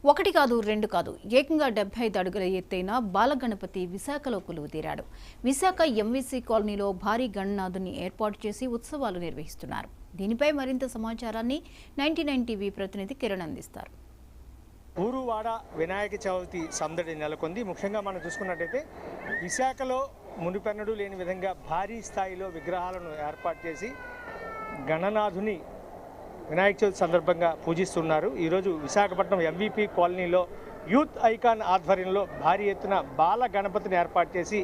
ఒకటి కాదు రెండు కాదు ఏకంగా 75 అడుగుల ఎత్తైన బాలగణపతి విశాఖలో కొలువుతీరాడు. విశాఖ ఎంవీసీ కాలనీలో భారీ గణనాథుని ఏర్పాటు చేసి ఉత్సవాలు నిర్వహిస్తున్నారు. దీనిపై మరింత సమాచారాన్ని 99 టీవీ ప్రతినిధి కిరణ్ అందిస్తారు. ఊరువాడ వినాయక చవితి సందడి నెలకొంది. ముఖ్యంగా మనం చూసుకున్నట్టయితే విశాఖలో మునిపెన్నడూ లేని విధంగా భారీ స్థాయిలో విగ్రహాలను ఏర్పాటు చేసి గణనాథుని వినాయక చవితి సందర్భంగా పూజిస్తున్నారు. ఈరోజు విశాఖపట్నం ఎంవీపీ కాలనీలో యూత్ ఐకాన్ ఆధ్వర్యంలో భారీ ఎత్తున బాల గణపతిని ఏర్పాటు చేసి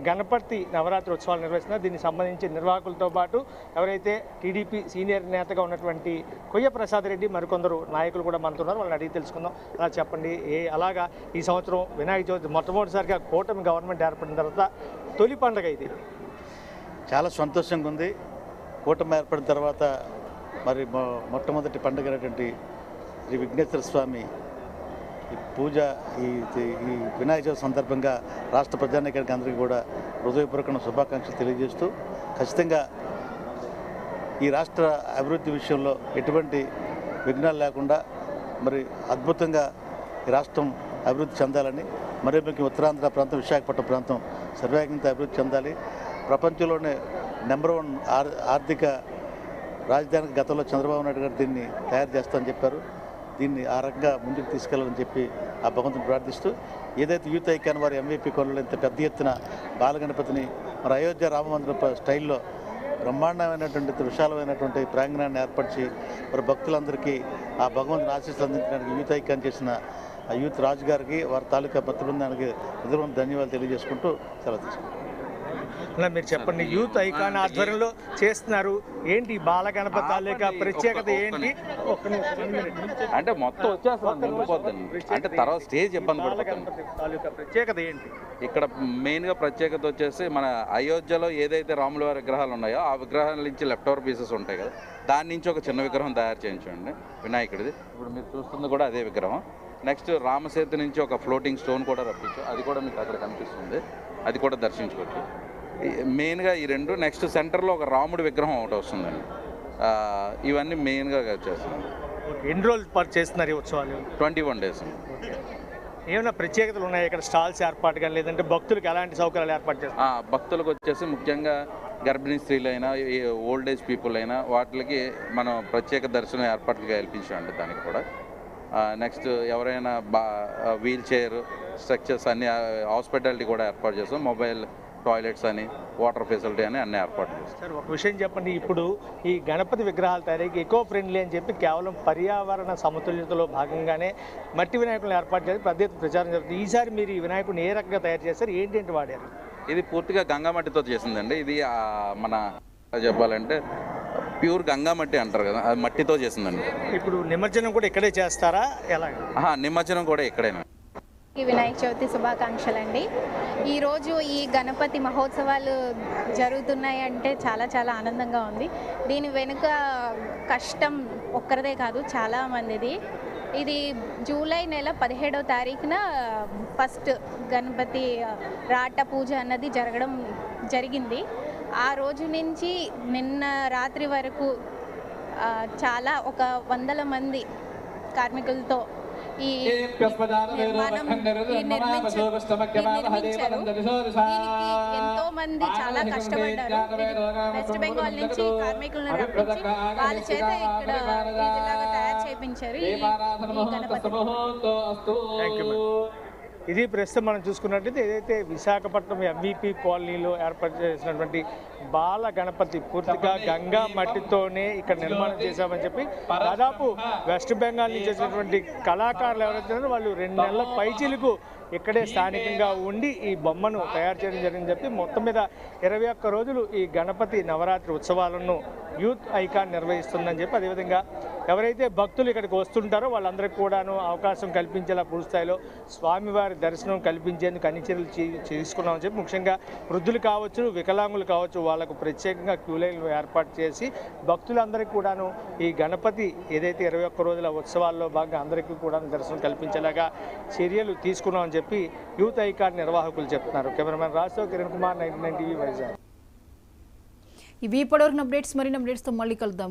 గణపతి నవరాత్రి ఉత్సవాలు నిర్వహిస్తున్నారు. దీనికి సంబంధించి నిర్వాహకులతో పాటు ఎవరైతే టీడీపీ సీనియర్ నేతగా ఉన్నటువంటి కొయ్య ప్రసాద్ రెడ్డి మరికొందరు నాయకులు కూడా మనతున్నారు. వాళ్ళని అడిగి తెలుసుకుందాం. అలా చెప్పండి, అలాగా ఈ సంవత్సరం వినాయక చవితి మొట్టమొదటిసారిగా కూటమి గవర్నమెంట్ ఏర్పడిన తర్వాత తొలి పండుగ ఇది. చాలా సంతోషంగా ఉంది. కూటమి ఏర్పడిన తర్వాత మరి మొట్టమొదటి పండుగ అయినటువంటి శ్రీ విఘ్నేశ్వర స్వామి ఈ పూజ ఈ వినాయక చవితి సందర్భంగా రాష్ట్ర ప్రజానీకానికి అందరికీ కూడా హృదయపూర్వక శుభాకాంక్షలు తెలియజేస్తూ ఖచ్చితంగా ఈ రాష్ట్ర అభివృద్ధి విషయంలో ఎటువంటి విఘ్నాలు లేకుండా మరి అద్భుతంగా ఈ రాష్ట్రం అభివృద్ధి చెందాలని, మరీ ముఖ్యంగా ఉత్తరాంధ్ర ప్రాంతం విశాఖపట్నం ప్రాంతం సర్వేగంగా అభివృద్ధి చెందాలి. ప్రపంచంలోనే #1 ఆర్థిక రాజధానికి గతంలో చంద్రబాబు నాయుడు గారు దీన్ని తయారు చేస్తామని చెప్పారు. దీన్ని ఆ రకంగా ముందుకు తీసుకెళ్ళాలని చెప్పి ఆ భగవంతుని ప్రార్థిస్తూ, ఏదైతే యూత్ ఐకాన్ వారి ఎంవీపీ కాలనీలో ఇంత పెద్ద ఎత్తున బాలగణపతిని మరి అయోధ్య రామమందిర స్టైల్లో బ్రహ్మాండమైనటువంటి విశాలమైనటువంటి ప్రాంగణాన్ని ఏర్పరిచి మరి భక్తులందరికీ ఆ భగవంతుని ఆశీస్సులు అందించడానికి యూత్ ఐకాన్ చేసిన ఆ యూత్ రాజు గారికి వారి తాలూకా భక్త బృందానికి హృదయపూర్వక ధన్యవాదాలు తెలియజేసుకుంటూ సెలవు తీసుకుంటాం. అలా మీరు చెప్పండి, యూత్ ఐకాన్ ఆధ్వర్యంలో చేస్తున్నారు. ఏంటి బాల గణపతి తాలూకా ప్రత్యేకత ఏంటి? అంటే మొత్తం వచ్చేస్తుంది అంటే తర్వాత స్టేజ్ ఇబ్బంది పడుతుంది. ప్రత్యేకత ఏంటి ఇక్కడ మెయిన్గా ప్రత్యేకత వచ్చేసి మన అయోధ్యలో ఏదైతే రాముల వారి విగ్రహాలు ఉన్నాయో ఆ విగ్రహాల నుంచి లెఫ్ట్ ఓవర్ పీసెస్ ఉంటాయి కదా, దాని నుంచి ఒక చిన్న విగ్రహం తయారు చేయించండి వినాయకుడిది. ఇప్పుడు మీరు చూస్తుంది కూడా అదే విగ్రహం. నెక్స్ట్ రామసేతు నుంచి ఒక ఫ్లోటింగ్ స్టోన్ కూడా రప్పించు, అది కూడా మీకు అక్కడ కనిపిస్తుంది, అది కూడా దర్శించుకోవచ్చు. మెయిన్గా ఈ రెండు. నెక్స్ట్ సెంటర్లో ఒక రాముడి విగ్రహం ఒకటి వస్తుందండి. ఇవన్నీ మెయిన్గా చేస్తున్నాం. ఎన్ని రోజులు చేస్తున్నారు ఈ ఉత్సవాలు? 21 days. ఏమైనా ప్రత్యేకతలు ఉన్నాయి ఇక్కడ? స్టాల్స్ ఏర్పాటు కానీ లేదంటే భక్తులకు ఎలాంటి సౌకర్యాలు ఏర్పాటు చేస్తారు? భక్తులకు వచ్చేసి ముఖ్యంగా గర్భిణీ స్త్రీలైనా ఓల్డ్ ఏజ్ పీపుల్ అయినా వాటికి మనం ప్రత్యేక దర్శనం ఏర్పాట్లు కల్పించామండి. దానికి కూడా నెక్స్ట్ ఎవరైనా వీల్ చైర్ స్ట్రక్చర్స్ అన్ని హాస్పిటాలిటీ కూడా ఏర్పాటు చేస్తాం. మొబైల్ టాయిలెట్స్ అని, వాటర్ ఫెసిలిటీ అని అన్ని ఏర్పాటు చేస్తాం. సార్, ఒక విషయం చెప్పండి, ఇప్పుడు ఈ గణపతి విగ్రహాల తయారీకి ఎకో ఫ్రెండ్లీ అని చెప్పి కేవలం పర్యావరణ సమతుల్యతలో భాగంగానే మట్టి వినాయకులను ఏర్పాటు చేసి పెద్ద ఎత్తున ప్రచారం జరుగుతుంది. ఈసారి మీరు ఈ వినాయకుడిని ఏ రకంగా తయారు చేస్తారు, ఏంటి వాడారు? ఇది పూర్తిగా గంగా మట్టితో చేసిందండి. ఇది మన చెప్పాలంటే ప్యూర్ గంగా మట్టి అంటారు కదా, అది మట్టితో చేసిందండి. ఇప్పుడు నిమజ్జనం కూడా ఇక్కడే చేస్తారా? ఎలా? నిమజ్జనం కూడా ఇక్కడేనా. వినాయక చవితి శుభాకాంక్షలండి. ఈరోజు ఈ గణపతి మహోత్సవాలు జరుగుతున్నాయంటే చాలా చాలా ఆనందంగా ఉంది. దీని వెనుక కష్టం ఒక్కరిదే కాదు, చాలా మందిది. ఇది జూలై నెల 17వ తారీఖున ఫస్ట్ గణపతి రాట పూజ అన్నది జరిగింది. ఆ రోజు నుంచి నిన్న రాత్రి వరకు చాలా ఒక 100 మంది కార్మికులతో ఈ నిర్మాణం నిర్మించారు. దీనికి ఎంతో మంది చాలా కష్టపడ్డారు. వెస్ట్ బెంగాల్ నుంచి కార్మికులను రప్పించి వాళ్ళ చేత ఇక్కడ ఇదిలాగా తయారు చేయించారు ఈ గణపతి. ఇది ప్రస్తుతం మనం చూసుకున్నట్లయితే ఏదైతే విశాఖపట్నం ఎంవీపీ కాలనీలో ఏర్పాటు చేసినటువంటి బాల గణపతి పూర్తిగా గంగా మట్టితోనే ఇక్కడ నిర్మాణం చేశామని చెప్పి దాదాపు వెస్ట్ బెంగాల్ నుంచి వచ్చినటువంటి కళాకారులు ఎవరైతే వాళ్ళు 2 నెలల పైచీలకు ఇక్కడే స్థానికంగా ఉండి ఈ బొమ్మను తయారు చేయడం జరిగిందని చెప్పి మొత్తం మీద 21 రోజులు ఈ గణపతి నవరాత్రి ఉత్సవాలను యూత్ ఐకాన్ నిర్వహిస్తుందని చెప్పి, అదేవిధంగా ఎవరైతే భక్తులు ఇక్కడికి వస్తుంటారో వాళ్ళందరికీ కూడాను అవకాశం కల్పించేలా పూర్తి స్థాయిలో స్వామివారి దర్శనం కల్పించేందుకు అన్ని చర్యలు తీసుకున్నామని చెప్పి, ముఖ్యంగా వృద్ధులు కావచ్చు, వికలాంగులు కావచ్చు, వాళ్ళకు ప్రత్యేకంగా క్యూ లైన్లు ఏర్పాటు చేసి భక్తులందరికీ కూడాను ఈ గణపతి ఏదైతే 21 రోజుల ఉత్సవాల్లో భాగంగా అందరికీ కూడా దర్శనం కల్పించేలాగా చర్యలు తీసుకున్నామని చెప్పి యూత్ ఐకాన్ నిర్వాహకులు చెప్తున్నారు. కెమెరామెన్ రాజుతో కిరణ్ కుమార్, 99 టీవీ వైజాగ్. ఇవి ఇప్పటివరకు అప్డేట్స్. మరిన్ని అప్డేట్స్తో మళ్ళీ కలుద్దాం.